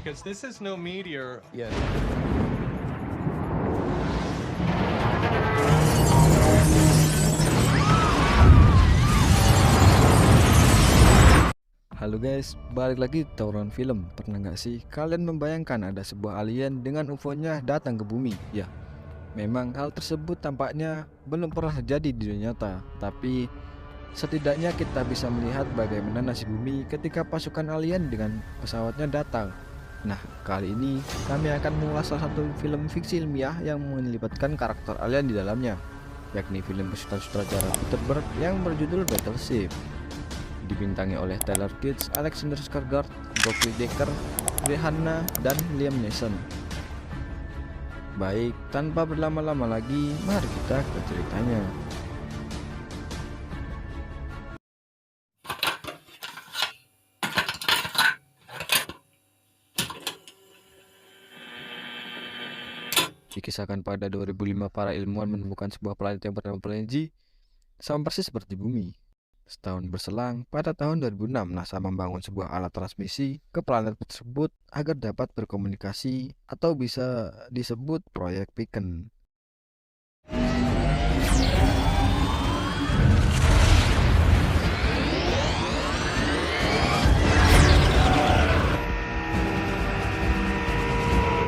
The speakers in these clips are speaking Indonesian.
because this is no meteor. Yes. Halo guys, balik lagi di Tawuran Film. Pernah nggak sih kalian membayangkan ada sebuah alien dengan UFO-nya datang ke bumi? Ya, memang hal tersebut tampaknya belum pernah terjadi di dunia nyata. Tapi setidaknya kita bisa melihat bagaimana nasib bumi ketika pasukan alien dengan pesawatnya datang. Nah, kali ini kami akan mengulas salah satu film fiksi ilmiah yang melibatkan karakter alien di dalamnya, yakni film besutan sutradara Peter Berg yang berjudul Battleship. Dibintangi oleh Taylor Kitsch, Alexander Skarsgård, Goldie Hawn, Rihanna, dan Liam Neeson. Baik, tanpa berlama-lama lagi, mari kita ke ceritanya. Dikisahkan pada 2005, para ilmuwan menemukan sebuah planet yang bernama Planet sama persis seperti bumi. Setahun berselang, pada tahun 2006, NASA membangun sebuah alat transmisi ke planet tersebut agar dapat berkomunikasi atau bisa disebut proyek Beacon.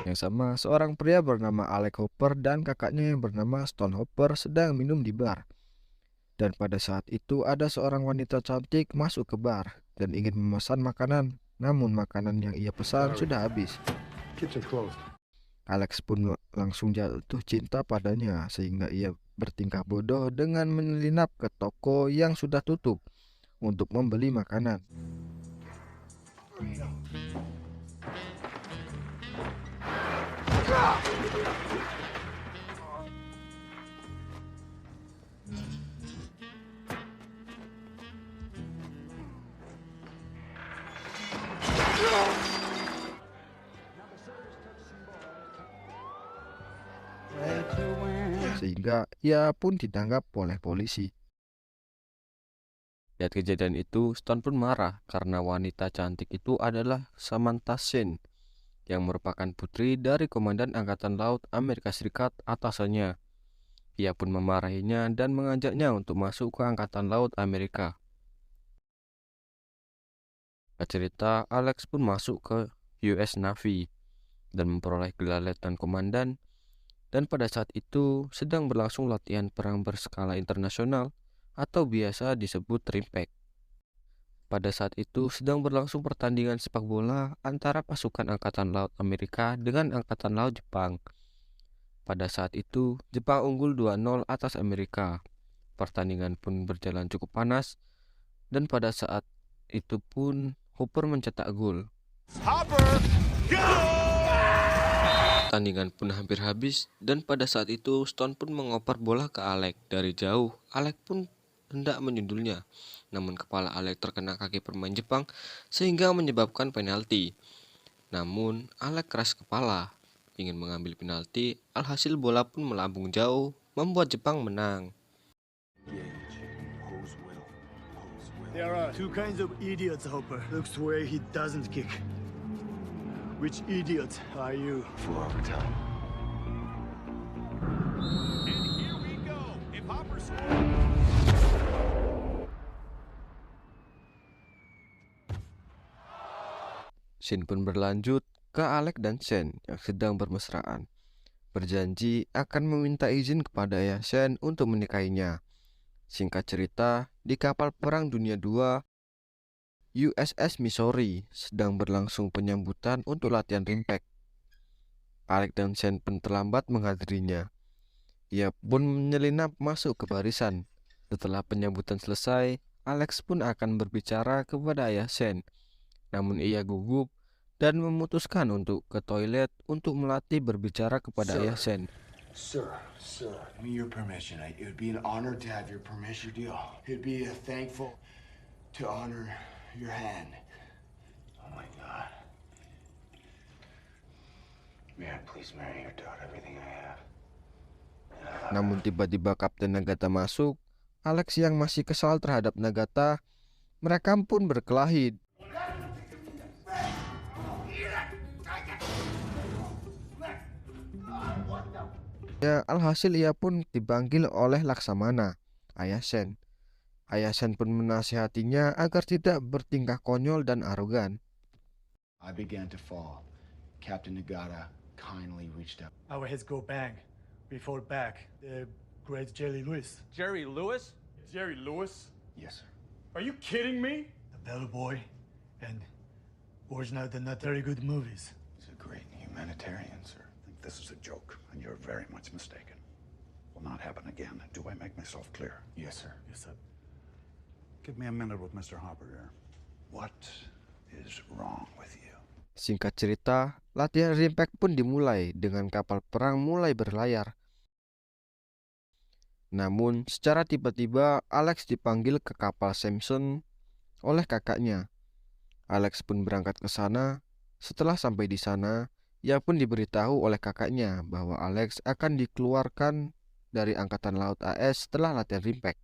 Yang sama, seorang pria bernama Alex Hopper dan kakaknya yang bernama Stone Hopper sedang minum di bar. Dan pada saat itu ada seorang wanita cantik masuk ke bar dan ingin memesan makanan, namun makanan yang ia pesan sudah habis. Alex pun langsung jatuh cinta padanya sehingga ia bertingkah bodoh dengan menyelinap ke toko yang sudah tutup untuk membeli makanan. Sehingga ia pun ditangkap oleh polisi. Lihat kejadian itu, Stone pun marah karena wanita cantik itu adalah Samantha Shen, yang merupakan putri dari Komandan Angkatan Laut Amerika Serikat atasannya. Ia pun memarahinya dan mengajaknya untuk masuk ke Angkatan Laut Amerika. Cerita, Alex pun masuk ke US Navy dan memperoleh gelar Letnan Komandan. Dan pada saat itu sedang berlangsung latihan perang berskala internasional atau biasa disebut RIMPAC. Pada saat itu sedang berlangsung pertandingan sepak bola antara pasukan Angkatan Laut Amerika dengan Angkatan Laut Jepang. Pada saat itu Jepang unggul 2-0 atas Amerika. Pertandingan pun berjalan cukup panas dan pada saat itu pun Hopper mencetak gol. Hopper, go! Pertandingan pun hampir habis dan pada saat itu Stone pun mengoper bola ke Alex dari jauh. Alex pun hendak menyundulnya, namun kepala Alex terkena kaki pemain Jepang sehingga menyebabkan penalti. Namun Alex keras kepala ingin mengambil penalti, alhasil bola pun melambung jauh membuat Jepang menang. There are two kinds of idiots, Hopper. Looks the way he doesn't kick. Which idiot are you? For overtime. And here we go. If Hopper scores... Scene pun berlanjut ke Alex dan Shen yang sedang bermesraan, berjanji akan meminta izin kepada ayah Shen untuk menikahinya. Singkat cerita, di kapal Perang Dunia II USS Missouri sedang berlangsung penyambutan untuk latihan RIMPAC. Alex dan Shen pun terlambat menghadirinya. Ia pun menyelinap masuk ke barisan. Setelah penyambutan selesai, Alex pun akan berbicara kepada ayah Shen. Namun ia gugup dan memutuskan untuk ke toilet untuk melatih berbicara kepada ayah Shen. Sir, give me your permission. It would be an honor to have your permission deal. It'd be thankful to honor your hand. Oh my God. May I please marry your daughter, everything I have? Namun tiba-tiba Kapten Nagata masuk. Alex yang masih kesal terhadap Nagata, mereka pun berkelahi. saja, alhasil ia pun dipanggil oleh Laksamana, ayah Shen. Ayah Shen pun menasihatinya agar tidak bertingkah konyol dan arogan. I began to fall. Captain Nagata kindly reached out. Our heads go bang. We fall back. The great Jerry Lewis. Jerry Lewis? Jerry Lewis? Yes, sir. Are you kidding me? The Bellboy and original the not very good movies. He's a great humanitarian, sir. I think this is a joke, and you're very much mistaken. Will not happen again. Do I make myself clear? Yes, sir. Yes, sir. Give me a minute with Mr. Hopper here. What is wrong with you? Singkat cerita, latihan Rimpak pun dimulai dengan kapal perang mulai berlayar. Namun, secara tiba-tiba Alex dipanggil ke kapal Samson oleh kakaknya. Alex pun berangkat ke sana. Setelah sampai di sana, ia pun diberitahu oleh kakaknya bahwa Alex akan dikeluarkan dari Angkatan Laut AS setelah latihan Rimpak.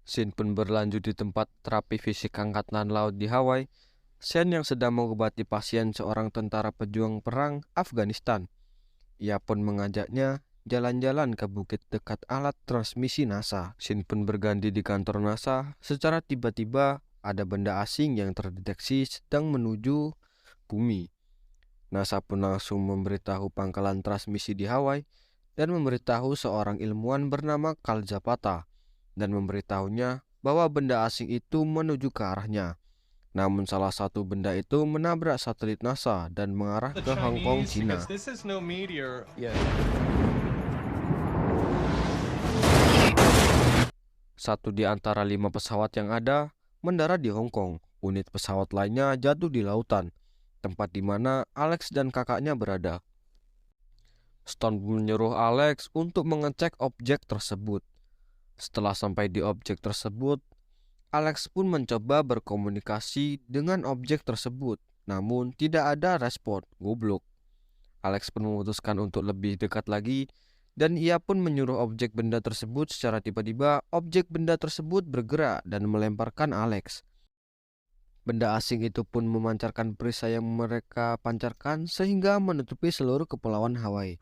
Scene pun berlanjut di tempat terapi fisik Angkatan Laut di Hawaii. Shen yang sedang mengobati pasien seorang tentara pejuang perang Afghanistan. Ia pun mengajaknya jalan-jalan ke bukit dekat alat transmisi NASA. Shen pun berganti di kantor NASA. Secara tiba-tiba ada benda asing yang terdeteksi sedang menuju bumi. NASA pun langsung memberitahu pangkalan transmisi di Hawaii dan memberitahu seorang ilmuwan bernama Carl Zapata dan memberitahunya bahwa benda asing itu menuju ke arahnya. Namun salah satu benda itu menabrak satelit NASA dan mengarah ke Hong Kong, China. Satu di antara 5 pesawat yang ada mendarat di Hong Kong. Unit pesawat lainnya jatuh di lautan, tempat di mana Alex dan kakaknya berada. Stone menyuruh Alex untuk mengecek objek tersebut. Setelah sampai di objek tersebut, Alex pun mencoba berkomunikasi dengan objek tersebut, namun tidak ada respon. Goblok. Alex pun memutuskan untuk lebih dekat lagi, dan ia pun menyuruh objek benda tersebut. Secara tiba-tiba, objek benda tersebut bergerak dan melemparkan Alex. Benda asing itu pun memancarkan perisai yang mereka pancarkan sehingga menutupi seluruh kepulauan Hawaii.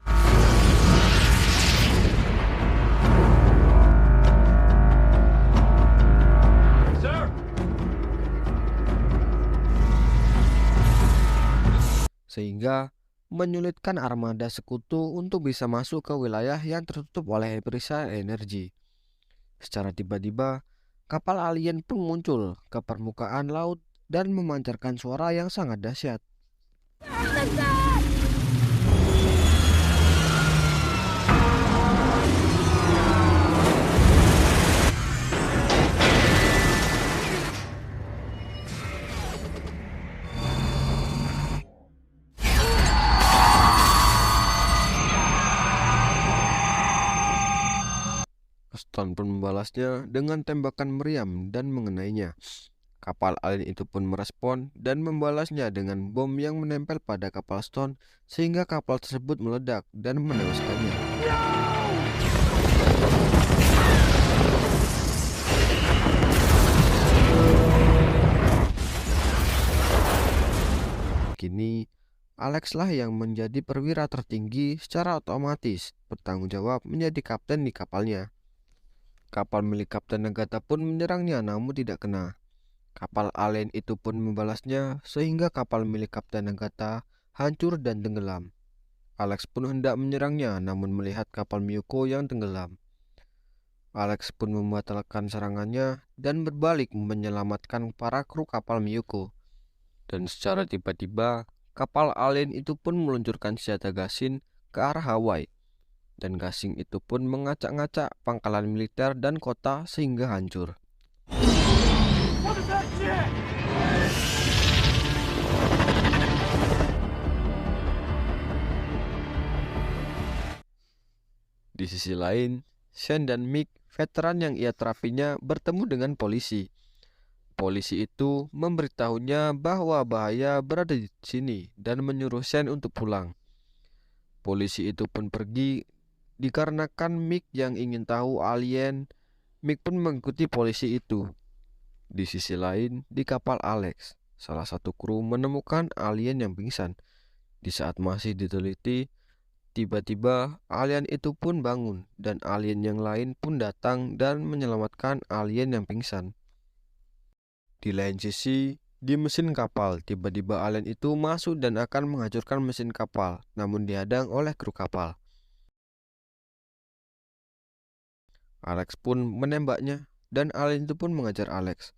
Sehingga menyulitkan armada sekutu untuk bisa masuk ke wilayah yang tertutup oleh perisai energi. Secara tiba-tiba, kapal alien pun muncul ke permukaan laut dan memancarkan suara yang sangat dahsyat. Stone pun membalasnya dengan tembakan meriam dan mengenainya. Kapal alien itu pun merespon dan membalasnya dengan bom yang menempel pada kapal Stone sehingga kapal tersebut meledak dan menewaskannya. Kini, Alex lah yang menjadi perwira tertinggi secara otomatis bertanggung jawab menjadi kapten di kapalnya. Kapal milik Kapten Nagata pun menyerangnya namun tidak kena. Kapal alien itu pun membalasnya sehingga kapal milik Kapten Nagata hancur dan tenggelam. Alex pun hendak menyerangnya namun melihat kapal Miyuko yang tenggelam. Alex pun membatalkan serangannya dan berbalik menyelamatkan para kru kapal Miyuko. Dan secara tiba-tiba kapal alien itu pun meluncurkan senjata gasing ke arah Hawaii. Dan gasing itu pun mengacak-ngacak pangkalan militer dan kota sehingga hancur. Di sisi lain, Shen dan Mick, veteran yang ia terapinya, bertemu dengan polisi. Polisi itu memberitahunya bahwa bahaya berada di sini dan menyuruh Shen untuk pulang. Polisi itu pun pergi. Dikarenakan Mick yang ingin tahu alien, Mick pun mengikuti polisi itu. Di sisi lain, di kapal Alex, salah satu kru menemukan alien yang pingsan. Di saat masih diteliti, Tiba-tiba alien itu pun bangun dan alien yang lain pun datang dan menyelamatkan alien yang pingsan. Di lain sisi, di mesin kapal, tiba-tiba alien itu masuk dan akan menghancurkan mesin kapal, namun dihadang oleh kru kapal. Alex pun menembaknya dan alien itu pun mengejar Alex.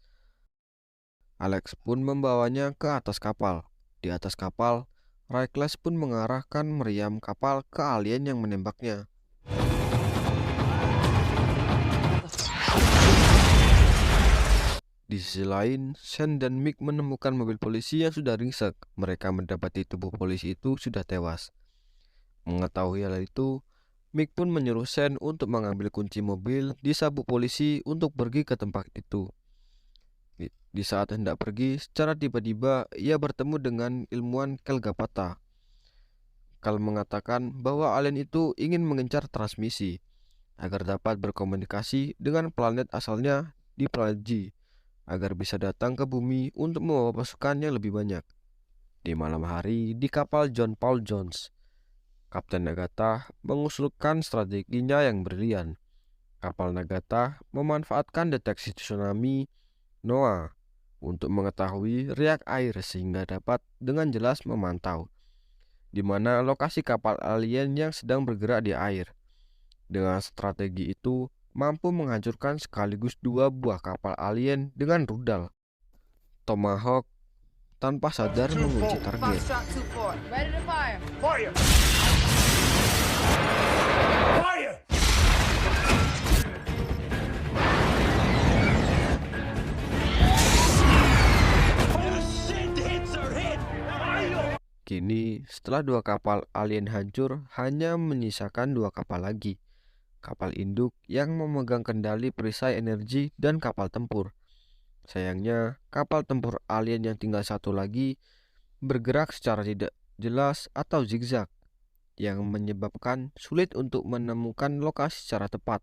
Alex pun membawanya ke atas kapal. Di atas kapal, Reckless pun mengarahkan meriam kapal ke alien yang menembaknya. Di sisi lain, Sean dan Mick menemukan mobil polisi yang sudah ringsek. Mereka mendapati tubuh polisi itu sudah tewas. Mengetahui hal itu, Mick pun menyuruh Sean untuk mengambil kunci mobil di sabuk polisi untuk pergi ke tempat itu. Di saat hendak pergi, secara tiba-tiba ia bertemu dengan ilmuwan Kelgapata. Kal mengatakan bahwa alien itu ingin mengincar transmisi agar dapat berkomunikasi dengan planet asalnya di planet G, agar bisa datang ke bumi untuk membawa pasukan yang lebih banyak. Di malam hari di kapal John Paul Jones, Kapten Nagata mengusulkan strateginya yang brilian. Kapal Nagata memanfaatkan deteksi tsunami NOAA untuk mengetahui riak air sehingga dapat dengan jelas memantau di mana lokasi kapal alien yang sedang bergerak di air. Dengan strategi itu, mampu menghancurkan sekaligus 2 buah kapal alien dengan rudal Tomahawk tanpa sadar mengunci target. Foxtrot 2-4, ready to fire. Fire! Fire! Kini, setelah 2 kapal alien hancur, hanya menyisakan 2 kapal lagi. Kapal induk yang memegang kendali perisai energi dan kapal tempur. Sayangnya, kapal tempur alien yang tinggal 1 lagi bergerak secara tidak jelas atau zigzag, yang menyebabkan sulit untuk menemukan lokasi secara tepat,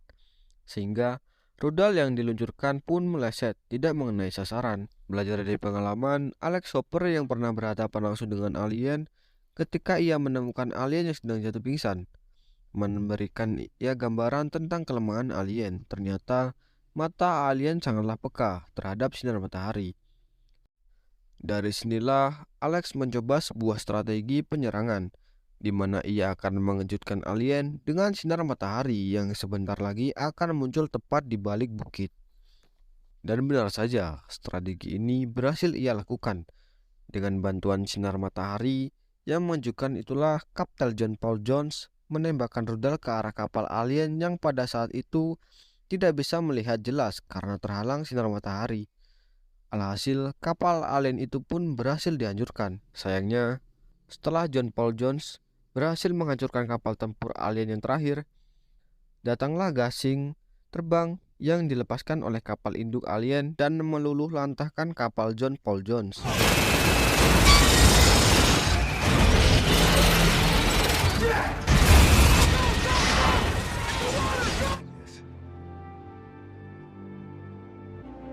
sehingga rudal yang diluncurkan pun meleset, tidak mengenai sasaran. Belajar dari pengalaman, Alex Hopper yang pernah berhadapan langsung dengan alien ketika ia menemukan alien yang sedang jatuh pingsan, memberikan ia gambaran tentang kelemahan alien. Ternyata mata alien sangatlah peka terhadap sinar matahari. Dari sinilah Alex mencoba sebuah strategi penyerangan, di mana ia akan mengejutkan alien dengan sinar matahari yang sebentar lagi akan muncul tepat di balik bukit. Dan benar saja, strategi ini berhasil ia lakukan. Dengan bantuan sinar matahari yang menunjukkan itulah Kapten John Paul Jones menembakkan rudal ke arah kapal alien yang pada saat itu tidak bisa melihat jelas karena terhalang sinar matahari. Alhasil, kapal alien itu pun berhasil dihancurkan. Sayangnya, setelah John Paul Jones berhasil menghancurkan kapal tempur alien yang terakhir, datanglah gasing terbang yang dilepaskan oleh kapal induk alien dan meluluh lantahkan kapal John Paul Jones.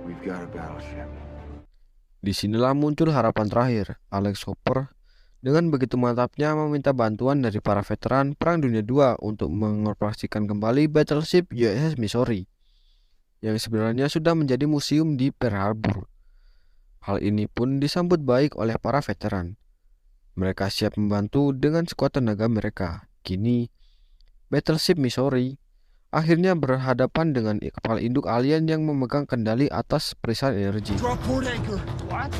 We've got a battleship. Disinilah muncul harapan terakhir. Alex Hopper dengan begitu mantapnya meminta bantuan dari para veteran Perang Dunia II untuk mengoperasikan kembali battleship USS Missouri, yang sebenarnya sudah menjadi museum di Pearl Harbor. Hal ini pun disambut baik oleh para veteran. Mereka siap membantu dengan sekuat tenaga mereka. Kini, battleship Missouri akhirnya berhadapan dengan kapal induk alien yang memegang kendali atas perisai energi. Drop port anchor! What?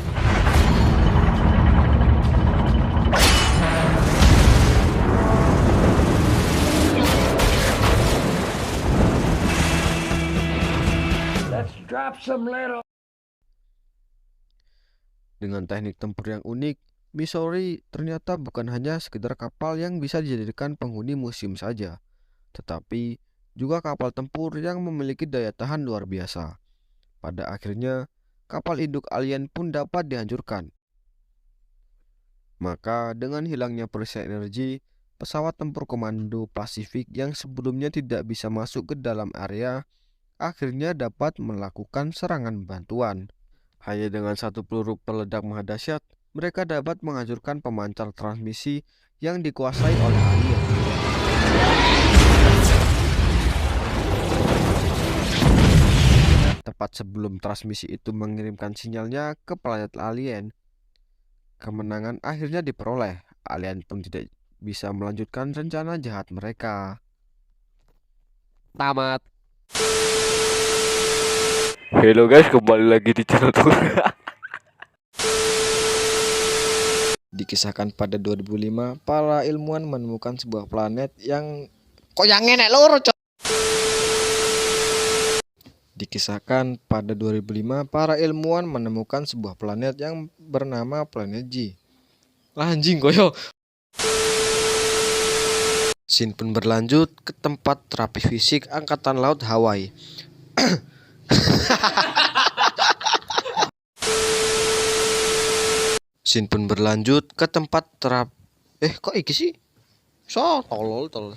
Let's drop some lead. Dengan teknik tempur yang unik, Missouri ternyata bukan hanya sekedar kapal yang bisa dijadikan penghuni museum saja, tetapi juga kapal tempur yang memiliki daya tahan luar biasa. Pada akhirnya, kapal induk alien pun dapat dihancurkan. Maka dengan hilangnya perisai energi, pesawat tempur komando Pasifik yang sebelumnya tidak bisa masuk ke dalam area akhirnya dapat melakukan serangan bantuan. Hanya dengan 1 peluru peledak dahsyat, mereka dapat menghancurkan pemancar transmisi yang dikuasai oleh alien. Tepat sebelum transmisi itu mengirimkan sinyalnya ke planet alien, kemenangan akhirnya diperoleh. Alien pun tidak bisa melanjutkan rencana jahat mereka. Tamat. Halo guys, kembali lagi di channel tuh. Dikisahkan pada 2005, para ilmuwan menemukan sebuah planet yang yang enek loro, Cok. Dikisahkan pada 2005, para ilmuwan menemukan sebuah planet yang bernama planet G. Lah anjing koyo. Scene pun berlanjut ke tempat terapi fisik Angkatan Laut Hawaii. Scene pun berlanjut ke tempat kok iki sih? So, tolol.